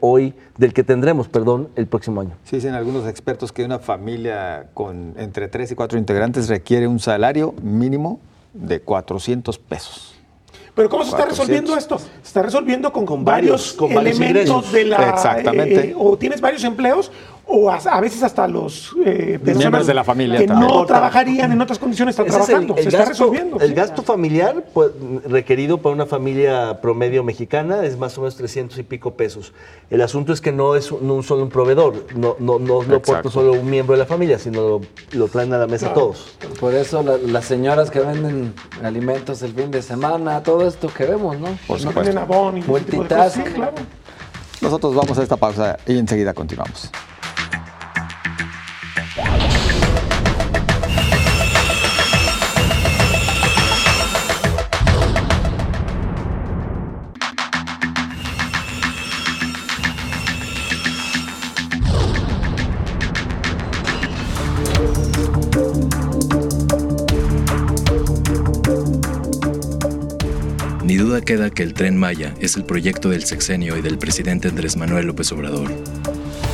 tendremos, el próximo año. Sí, dicen algunos expertos que una familia con entre 3 y 4 integrantes requiere un salario mínimo de 400 pesos. Pero ¿cómo se está resolviendo esto? Se está resolviendo con varios varios elementos de la... Exactamente. O tienes varios empleos, o a veces hasta los miembros de la familia que también. no trabajarían en otras condiciones están trabajando. Se está resolviendo. El gasto familiar requerido para una familia promedio mexicana es más o menos 300 y pico pesos. El asunto es que no es solo un proveedor, no lo aporta solo un miembro de la familia, sino lo traen a la mesa todos. Por eso las señoras que venden alimentos el fin de semana, todo esto que vemos, ¿no? Por No supuesto. tienen abono y ese tipo de cosas. Multitask. Sí, claro. Nosotros vamos a esta pausa y enseguida continuamos. Ni duda queda que el Tren Maya es el proyecto del sexenio y del presidente Andrés Manuel López Obrador.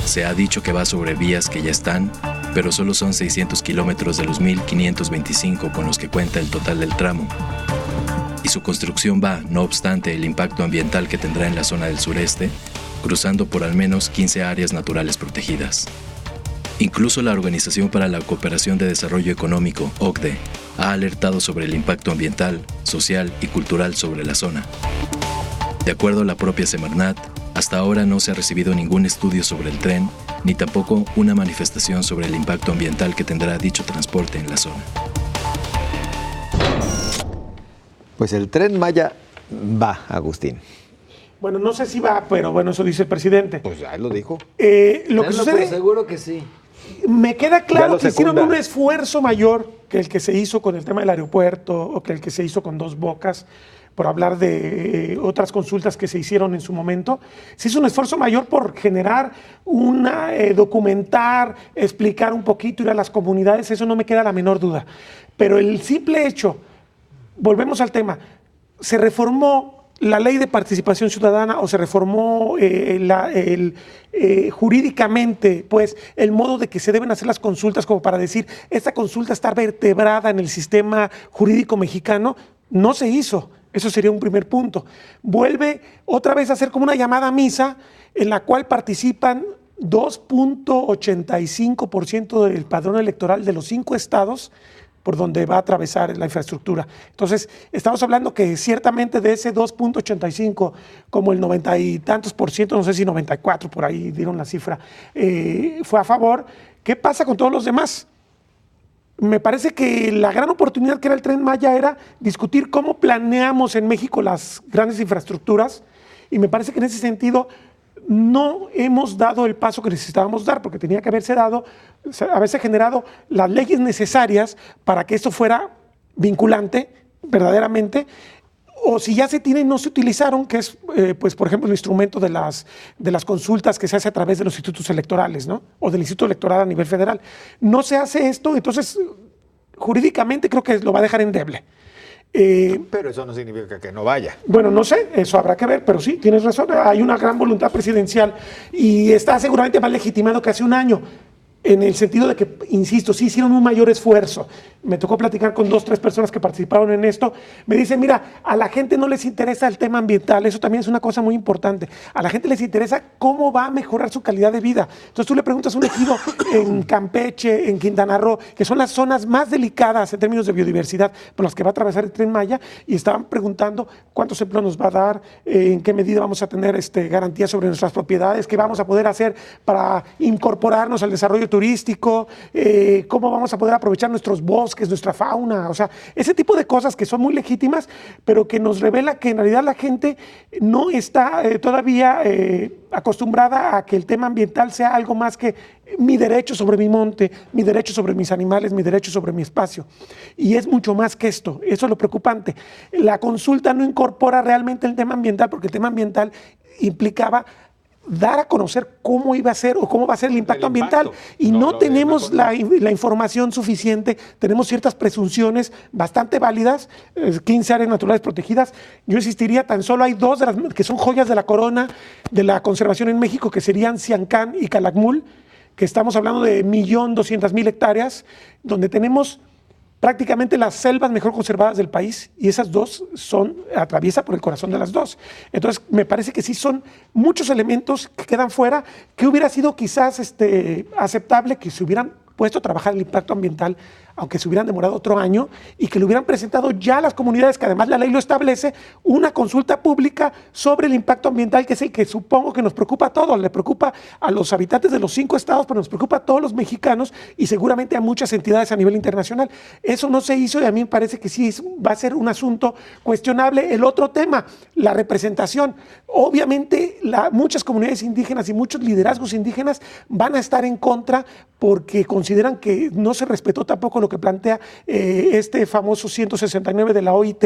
Se ha dicho que va sobre vías que ya están, pero solo son 600 kilómetros de los 1.525 con los que cuenta el total del tramo. Y su construcción va, no obstante el impacto ambiental que tendrá en la zona del sureste, cruzando por al menos 15 áreas naturales protegidas. Incluso la Organización para la Cooperación de Desarrollo Económico, OCDE, ha alertado sobre el impacto ambiental, social y cultural sobre la zona. De acuerdo a la propia Semarnat, hasta ahora no se ha recibido ningún estudio sobre el tren, ni tampoco una manifestación sobre el impacto ambiental que tendrá dicho transporte en la zona. Pues el Tren Maya va, Agustín. Bueno, no sé si va, pero bueno, eso dice el presidente. Pues ya lo dijo. Lo que sucede, seguro que sí. me queda Ya claro lo que hicieron secunda. un esfuerzo mayor que el que se hizo con el tema del aeropuerto o que el que se hizo con Dos Bocas, por hablar de otras consultas que se hicieron en su momento. Se hizo un esfuerzo mayor por generar documentar, explicar un poquito, ir a las comunidades, eso no me queda la menor duda. Pero el simple hecho, volvemos al tema, se reformó la ley de participación ciudadana o se reformó jurídicamente, pues, el modo de que se deben hacer las consultas, como para decir, esta consulta está vertebrada en el sistema jurídico mexicano, no se hizo. Eso sería un primer punto. Vuelve otra vez a ser como una llamada a misa en la cual participan 2.85% del padrón electoral de los 5 estados por donde va a atravesar la infraestructura. Entonces, estamos hablando que ciertamente de ese 2.85, como el 90 y tantos por ciento, no sé si 94, por ahí dieron la cifra, fue a favor. ¿Qué pasa con todos los demás? Me parece que la gran oportunidad que era el Tren Maya era discutir cómo planeamos en México las grandes infraestructuras, y me parece que en ese sentido no hemos dado el paso que necesitábamos dar, porque tenía que haberse generado las leyes necesarias para que esto fuera vinculante verdaderamente, o si ya se tienen no se utilizaron, que es, pues, por ejemplo, el instrumento de las consultas que se hace a través de los institutos electorales, ¿no? O del Instituto Electoral a nivel federal. No se hace esto, entonces jurídicamente creo que lo va a dejar endeble. Pero eso no significa que no vaya. Bueno, no sé, eso habrá que ver, pero sí, tienes razón, hay una gran voluntad presidencial y está seguramente más legitimado que hace un año, en el sentido de que, insisto, sí hicieron un mayor esfuerzo. Me tocó platicar con 2 o 3 personas que participaron en esto. Me dicen, mira, a la gente no les interesa el tema ambiental, eso también es una cosa muy importante. A la gente les interesa cómo va a mejorar su calidad de vida. Entonces tú le preguntas a un ejido en Campeche, en Quintana Roo, que son las zonas más delicadas en términos de biodiversidad por las que va a atravesar el Tren Maya, y estaban preguntando cuántos empleos nos va a dar, en qué medida vamos a tener garantías sobre nuestras propiedades, qué vamos a poder hacer para incorporarnos al desarrollo espacio turístico, cómo vamos a poder aprovechar nuestros bosques, nuestra fauna, o sea, ese tipo de cosas que son muy legítimas, pero que nos revela que en realidad la gente no está todavía acostumbrada a que el tema ambiental sea algo más que mi derecho sobre mi monte, mi derecho sobre mis animales, mi derecho sobre mi espacio. Y es mucho más que esto, eso es lo preocupante. La consulta no incorpora realmente el tema ambiental, porque el tema ambiental implicaba dar a conocer cómo iba a ser o cómo va a ser el impacto ambiental. Y no tenemos la información suficiente, tenemos ciertas presunciones bastante válidas, 15 áreas naturales protegidas. Yo insistiría, tan solo hay 2 de las que son joyas de la corona de la conservación en México, que serían Siancán y Calakmul, que estamos hablando de 1.200.000 hectáreas, donde tenemos prácticamente las selvas mejor conservadas del país, y esas 2 atraviesa por el corazón de las 2. Entonces, me parece que sí son muchos elementos que quedan fuera, que hubiera sido quizás aceptable que se hubieran puesto a trabajar el impacto ambiental, aunque se hubieran demorado otro año, y que le hubieran presentado ya a las comunidades, que además la ley lo establece, una consulta pública sobre el impacto ambiental, que es el que supongo que nos preocupa a todos. Le preocupa a los habitantes de los 5 estados, pero nos preocupa a todos los mexicanos y seguramente a muchas entidades a nivel internacional. Eso no se hizo y a mí me parece que sí va a ser un asunto cuestionable. El otro tema, la representación. Obviamente muchas comunidades indígenas y muchos liderazgos indígenas van a estar en contra porque consideran que no se respetó tampoco lo que plantea este famoso 169 de la OIT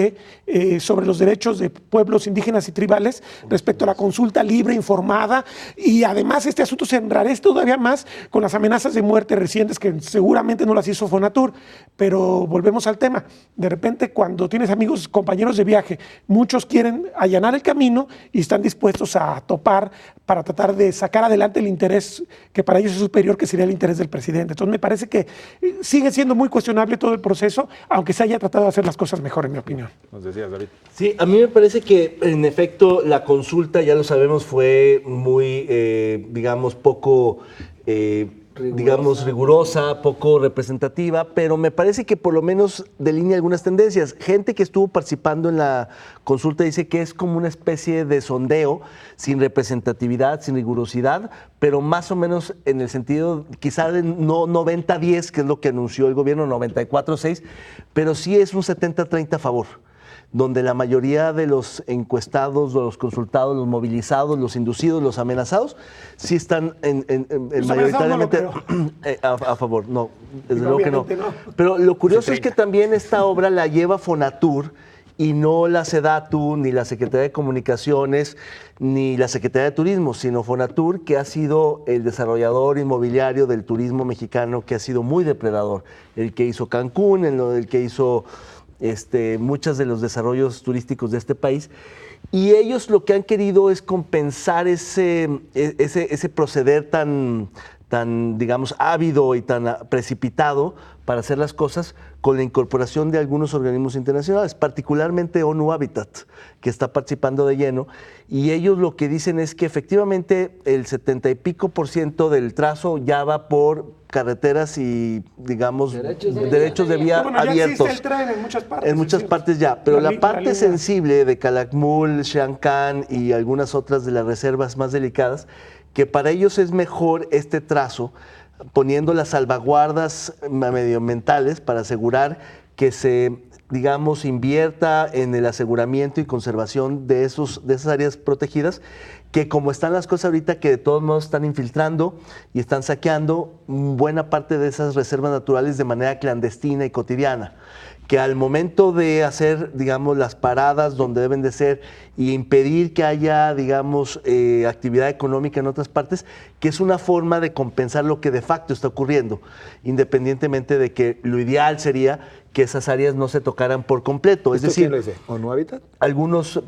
sobre los derechos de pueblos indígenas y tribales respecto a la consulta libre, informada, y además este asunto se enrarece todavía más con las amenazas de muerte recientes que seguramente no las hizo Fonatur, pero volvemos al tema. De repente, cuando tienes amigos, compañeros de viaje, muchos quieren allanar el camino y están dispuestos a topar para tratar de sacar adelante el interés que para ellos es superior, que sería el interés del presidente. Entonces me parece que sigue siendo muy cuestionable todo el proceso, aunque se haya tratado de hacer las cosas mejor, en mi opinión. Nos decías, David. Sí, a mí me parece que en efecto la consulta, ya lo sabemos, fue muy, digamos, poco... rigurosa, poco representativa, pero me parece que por lo menos delinea algunas tendencias. Gente que estuvo participando en la consulta dice que es como una especie de sondeo, sin representatividad, sin rigurosidad, pero más o menos en el sentido quizá de no 90-10, que es lo que anunció el gobierno, 94-6, pero sí es un 70-30 a favor, donde la mayoría de los encuestados, los consultados, los movilizados, los inducidos, los amenazados, sí están mayoritariamente a favor. No, desde luego que no. Pero lo curioso es que también esta obra la lleva Fonatur y no la SEDATU, ni la Secretaría de Comunicaciones, ni la Secretaría de Turismo, sino Fonatur, que ha sido el desarrollador inmobiliario del turismo mexicano, que ha sido muy depredador. El que hizo Cancún, el que hizo... muchos de los desarrollos turísticos de este país, y ellos lo que han querido es compensar ese proceder tan, digamos, ávido y tan precipitado para hacer las cosas, con la incorporación de algunos organismos internacionales, particularmente ONU Habitat, que está participando de lleno, y ellos lo que dicen es que efectivamente el 70 y pico % del trazo ya va por carreteras y, digamos, derechos de vía bueno, abiertos. Ya existe el tren en muchas partes. En muchas partes ya, pero la parte sensible de Calakmul, Siancán y algunas otras de las reservas más delicadas, que para ellos es mejor este trazo, poniendo las salvaguardas medioambientales para asegurar que se, digamos, invierta en el aseguramiento y conservación de esas áreas protegidas, que como están las cosas ahorita, que de todos modos están infiltrando y están saqueando buena parte de esas reservas naturales de manera clandestina y cotidiana, que al momento de hacer, digamos, las paradas donde deben de ser y impedir que haya, digamos, actividad económica en otras partes, que es una forma de compensar lo que de facto está ocurriendo, independientemente de que lo ideal sería que esas áreas no se tocaran por completo. Es decir, ¿quién lo dice? ¿ONU Habitat? Algunos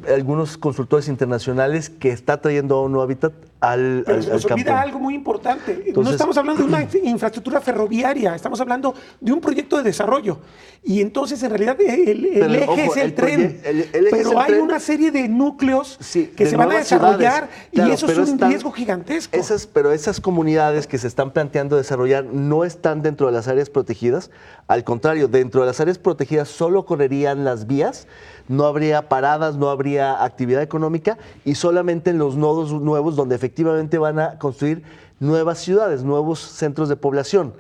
consultores internacionales que está trayendo ONU Habitat al Pero se nos olvida campo. algo muy importante. Entonces, no estamos hablando de una infraestructura ferroviaria, estamos hablando de un proyecto de desarrollo. Y entonces, en realidad, el eje ojo, es el tren. el eje pero es el hay tren. una serie de núcleos Sí, que de se van a nuevas desarrollar ciudades. y Claro, eso es pero un riesgo gigantesco. Pero esas comunidades que se están planteando desarrollar no están dentro de las áreas protegidas. Al contrario, dentro de las áreas protegidas solo correrían las vías, no habría paradas, no habría actividad económica, y solamente en los nodos nuevos donde efectivamente van a construir nuevas ciudades, nuevos centros de población,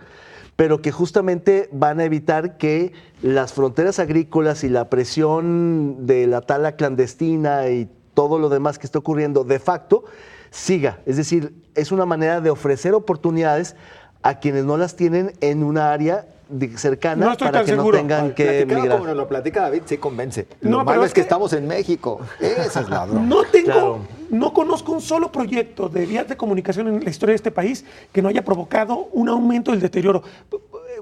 pero que justamente van a evitar que las fronteras agrícolas y la presión de la tala clandestina y todo lo demás que está ocurriendo de facto siga. Es decir, es una manera de ofrecer oportunidades a quienes no las tienen en una área cercana para que seguro. No tengan que migrar. Como nos lo platica David, sí convence. No, Lo malo pero es que estamos en México. Esa es la broma. No conozco un solo proyecto de vías de comunicación en la historia de este país que no haya provocado un aumento del deterioro.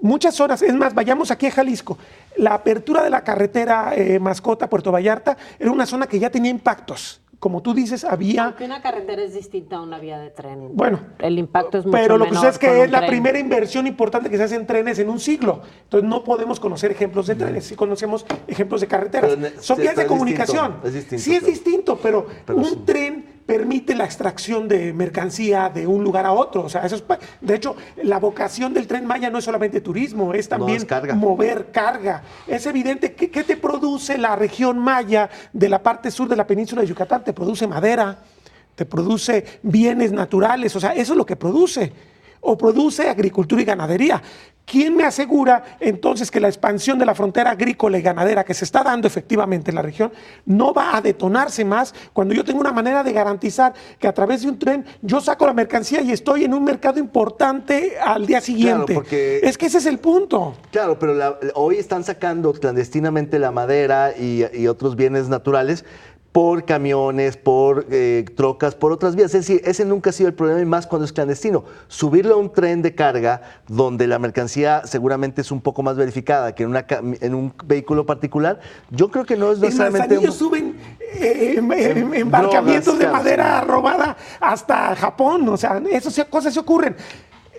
Muchas horas, es más, vayamos aquí a Jalisco. La apertura de la carretera Mascota, Puerto Vallarta, era una zona que ya tenía impactos. Como tú dices, había... Porque una carretera es distinta a una vía de tren. Bueno, el impacto es mucho menor. Pero lo que sucede es con que es un la tren. primera inversión importante que se hace en trenes en un siglo. Entonces no podemos conocer ejemplos de trenes, sí conocemos ejemplos de carreteras. Son vías de comunicación. Sí es distinto, pero un tren permite la extracción de mercancía de un lugar a otro. O sea, eso es, de hecho, la vocación del Tren Maya no es solamente turismo, es también mover carga. Es evidente que ¿qué te produce la región maya de la parte sur de la península de Yucatán? Te produce madera, te produce bienes naturales, o sea, eso es lo que produce. O produce agricultura y ganadería. ¿Quién me asegura entonces que la expansión de la frontera agrícola y ganadera que se está dando efectivamente en la región no va a detonarse más cuando yo tengo una manera de garantizar que a través de un tren yo saco la mercancía y estoy en un mercado importante al día siguiente? Claro, porque, es que ese es el punto. Claro, pero hoy están sacando clandestinamente la madera y otros bienes naturales por camiones, por trocas, por otras vías. Es decir, ese nunca ha sido el problema y más cuando es clandestino. Subirlo a un tren de carga donde la mercancía seguramente es un poco más verificada que en un vehículo particular, yo creo que no es necesariamente... En Manzanillo suben embarcamientos de madera robada hasta Japón. O sea, esas cosas se ocurren.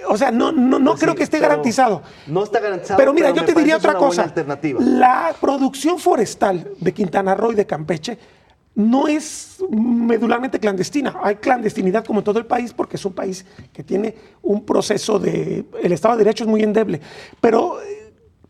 O sea, no pues creo que esté garantizado. No está garantizado. Pero mira, yo te diría otra cosa. Alternativa. La producción forestal de Quintana Roo y de Campeche no es medularmente clandestina. Hay clandestinidad como en todo el país porque es un país que tiene un proceso de... El Estado de Derecho es muy endeble. Pero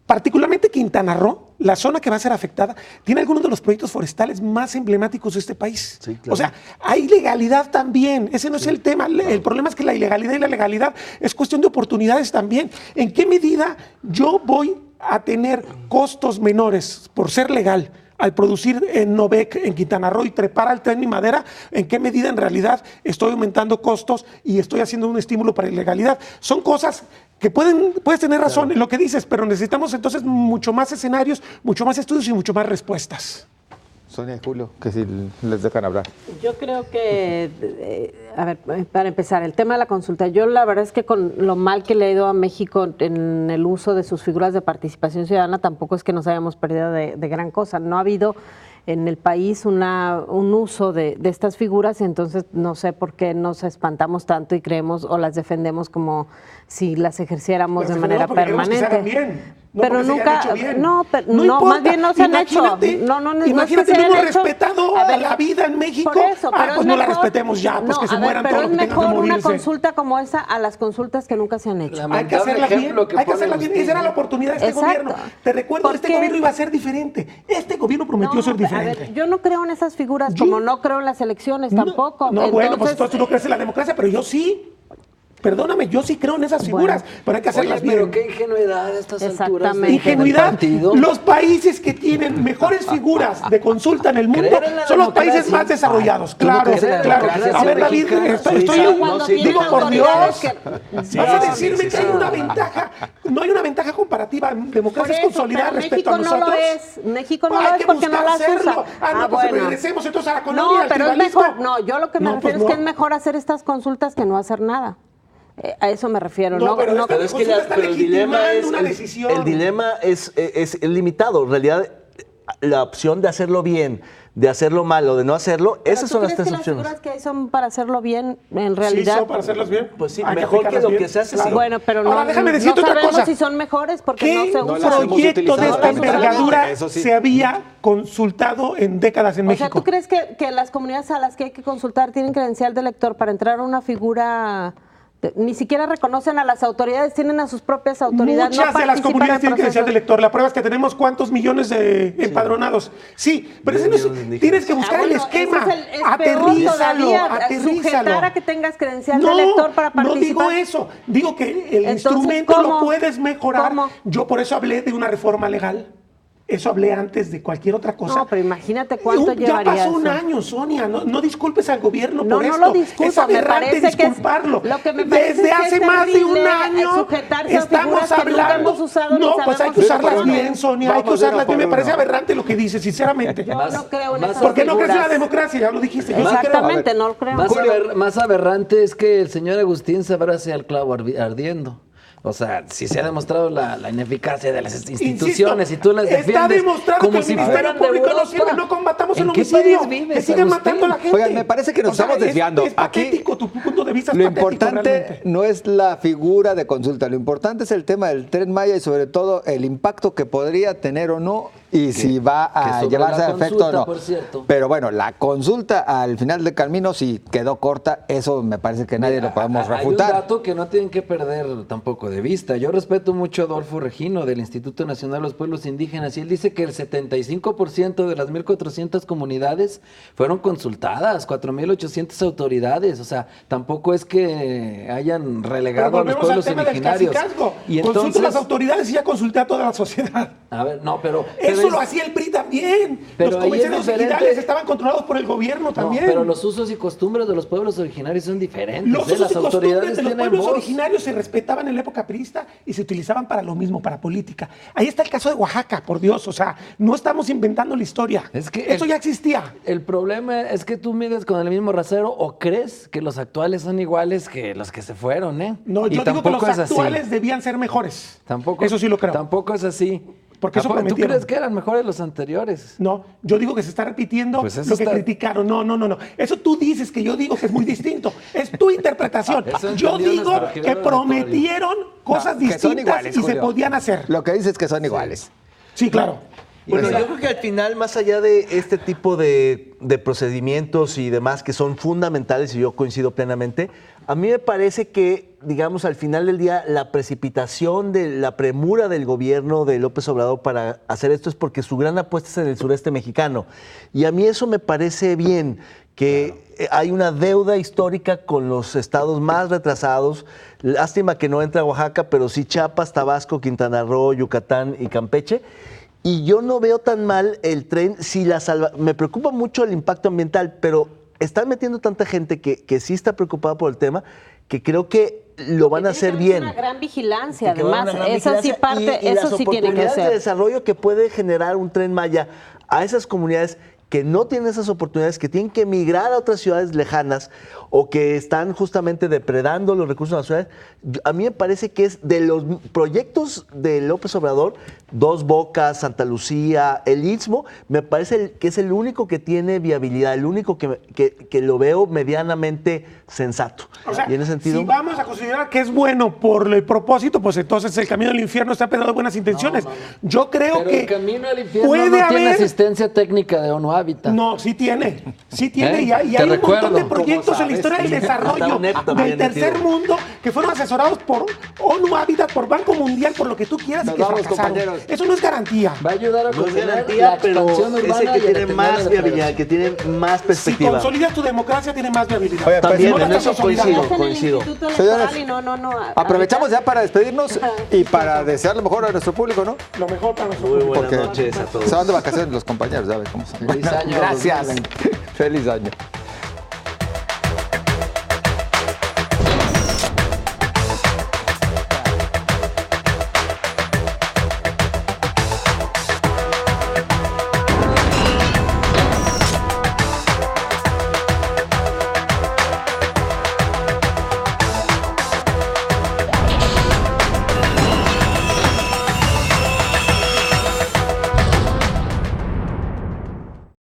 particularmente Quintana Roo, la zona que va a ser afectada, tiene algunos de los proyectos forestales más emblemáticos de este país. Sí, claro. O sea, hay ilegalidad también. Ese no es el tema. El problema es que la ilegalidad y la legalidad es cuestión de oportunidades también. ¿En qué medida yo voy a tener costos menores por ser legal al producir en Novec, en Quintana Roo, y trepar al tren y madera? ¿En qué medida en realidad estoy aumentando costos y estoy haciendo un estímulo para la ilegalidad? Son cosas que puedes tener razón en lo que dices, pero necesitamos entonces mucho más escenarios, mucho más estudios y mucho más respuestas. Sonia y Julio, que si les dejan hablar. Yo creo que, a ver, para empezar, el tema de la consulta. Yo la verdad es que con lo mal que le ha ido a México en el uso de sus figuras de participación ciudadana, tampoco es que nos hayamos perdido de gran cosa. No ha habido en el país un uso de estas figuras, y entonces no sé por qué nos espantamos tanto y creemos o las defendemos como si las ejerciéramos de manera permanente. Pero nunca, no, más bien no se han hecho. Imagínate, no hemos respetado a la vida en México. Por eso, pero pues no la respetemos ya, pues que se mueran todos los que tengan que morirse. Pero es mejor una consulta como esa a las consultas que nunca se han hecho. Hay que hacerla bien, Esa era la oportunidad de este gobierno. Te recuerdo, este gobierno iba a ser diferente. Este gobierno prometió ser diferente. A ver, yo no creo en esas figuras, como no creo en las elecciones tampoco. No, bueno, pues tú no crees en la democracia, pero yo sí. Perdóname, yo sí creo en esas figuras, pero hay que hacerlas bien. Pero qué ingenuidad a estas alturas. Ingenuidad. Los países que tienen mejores figuras de consulta en el mundo son los países más desarrollados. Claro. A ver, David, digo por Dios. Vas a decirme que hay una ventaja. No hay una ventaja comparativa en democracias consolidadas respecto a nosotros. México no lo es porque no las usa. Pues regresemos entonces a la colonia. No, pero es mejor. No, yo lo que me refiero es que es mejor hacer estas consultas que no hacer nada. A eso me refiero. Pero es que el dilema es limitado. En realidad, la opción de hacerlo bien, de hacerlo mal o de no hacerlo, esas son las tres opciones. ¿Las figuras que hay son para hacerlo bien, en realidad? Sí, son para hacerlas bien. Pues sí, mejor que lo que se hace. Claro. Bueno, pero ahora, déjame decirte otra cosa. No sabemos si son mejores porque no se usan. ¿Qué proyecto de esta envergadura se había consultado en décadas en México? O sea, ¿tú crees que las comunidades a las que hay que consultar tienen credencial de elector para entrar a una figura Ni siquiera reconocen a las autoridades, tienen a sus propias autoridades. Muchas de las comunidades tienen credencial de elector. La prueba es que tenemos cuántos millones de empadronados. Sí, pero ese no es, tienes que buscar el esquema. Aterrízalo. Sujetar a que tengas credencial de elector para participar. No digo eso. Digo que el instrumento lo puedes mejorar. ¿Cómo? Yo por eso hablé de una reforma legal. Eso hablé antes de cualquier otra cosa. No, pero imagínate cuánto llevaría Ya pasó eso. un año, Sonia. No disculpes al gobierno por esto. No lo disculpo. Es aberrante disculparlo. Lo que me parece Desde es que hace es más de un terrible año sujetarse a estamos figuras que nunca hablando. hemos usado, No, ni pues hay sabemos que usarlas usar. bien, Sonia. Hay que usarlas bien. Me parece aberrante lo que dices, sinceramente. Yo no creo en esas ¿Por qué no crees en la figuras? democracia? Ya lo dijiste. Yo sí creo. Exactamente, no lo creo. Más aberrante es que el señor Agustín se abrace al clavo ardiendo. O sea, si se ha demostrado la ineficacia de las instituciones y tú las defiendes está demostrado como que el si Ministerio fueran de Público no Europa. sirve, no combatamos el ¿En qué homicidio. país vives, Que siguen Agustín? matando a la gente. Oigan, me parece que nos estamos desviando. Es patético, tu punto de vista es Lo patético, importante realmente. no es la figura de consulta, lo importante es el tema del Tren Maya y sobre todo el impacto que podría tener o no y si va a sobre llevarse la a efecto o consulta, no. por cierto. Pero bueno, la consulta al final del camino si quedó corta, eso me parece que nadie lo podemos refutar. Hay un dato que no tienen que perder tampoco de vista. Yo respeto mucho a Adolfo Regino del Instituto Nacional de los Pueblos Indígenas y él dice que el 75% de las 1,400 comunidades fueron consultadas, 4,800 autoridades. O sea, tampoco es que hayan relegado a los pueblos originarios. Y consulto a las autoridades y ya consulté a toda la sociedad. A ver, no, pero Eso lo hacía el PRI también. Pero Los ahí es comisionados diferente. ejidales estaban controlados por el gobierno no, también. pero los usos y costumbres de los pueblos originarios son diferentes. Los usos Las y costumbres autoridades de los tienen pueblos voz. originarios se respetaban en la época priista y se utilizaban para lo mismo, para política. Ahí está el caso de Oaxaca, por Dios. O sea, no estamos inventando la historia. Es que eso ya existía. El problema es que tú mides con el mismo rasero o crees que los actuales son iguales que los que se fueron, ¿eh? No, Y yo digo que los tampoco es así. actuales debían ser mejores. Tampoco, Eso sí lo creo. Tampoco es así. Porque eso ¿Tú prometieron. crees que eran mejores los anteriores? No, yo digo que se está repitiendo Pues eso lo que está- criticaron. No. Eso tú dices que yo digo que es muy distinto. Es tu interpretación. Eso Yo entendió digo nuestro que querido prometieron cosas que son distintas iguales, y se Julio. podían hacer. Lo que dices es que son iguales. Sí, claro. Bueno, O sea, yo creo que al final, más allá de este tipo de procedimientos y demás que son fundamentales, y yo coincido plenamente, a mí me parece que, digamos, al final del día, la precipitación de la premura del gobierno de López Obrador para hacer esto es porque su gran apuesta es en el sureste mexicano. Y a mí eso me parece bien, que hay una deuda histórica con los estados más retrasados. Lástima que no entra Oaxaca, pero sí Chiapas, Tabasco, Quintana Roo, Yucatán y Campeche. Y yo no veo tan mal el tren si me preocupa mucho el impacto ambiental, pero están metiendo tanta gente que sí está preocupada por el tema, que creo que lo van a hacer bien. Una gran vigilancia, Que va a haber además, una gran esa sí vigilancia parte, y eso las sí tiene que oportunidades de ser. desarrollo que puede generar un Tren Maya a esas comunidades que no tienen esas oportunidades, que tienen que emigrar a otras ciudades lejanas o que están justamente depredando los recursos de las ciudades. A mí me parece que es de los proyectos de López Obrador, Dos Bocas, Santa Lucía, el Istmo, me parece que es el único que tiene viabilidad, el único que lo veo medianamente sensato. O sea, y en ese sentido, si vamos a considerar que es bueno por el propósito, pues entonces el camino del infierno está plagado de buenas intenciones. Yo creo Pero que el camino al infierno puede no tiene haber... asistencia técnica de ONU Habitat. No, sí tiene. ¿Eh? Y Te hay un montón recuerdo. de proyectos en la historia del Está desarrollo UNEP también del tercer metido. mundo que fueron asesorados por ONU Habitat, por Banco Mundial, por lo que tú quieras Nos y que vamos, fracasaron. compañeros. Eso no es garantía. Va a ayudar a no es contener garantía, la pero expansión es urbana el que y a tiene detener más la viabilidad, depredación. el que tiene más Si perspectiva. consolidas tu democracia, tiene más viabilidad. Oye, También no la en estás eso consolidando. coincido. En el Instituto Señores, Electoral y no, aprovechamos ahorita- ya para despedirnos y para desear lo mejor a nuestro público, ¿no? Lo mejor para nosotros. Muy buenas Porque noches a todos. se van de vacaciones los compañeros, ya ves cómo son. Feliz año, Gracias. Gonzalo. Feliz año.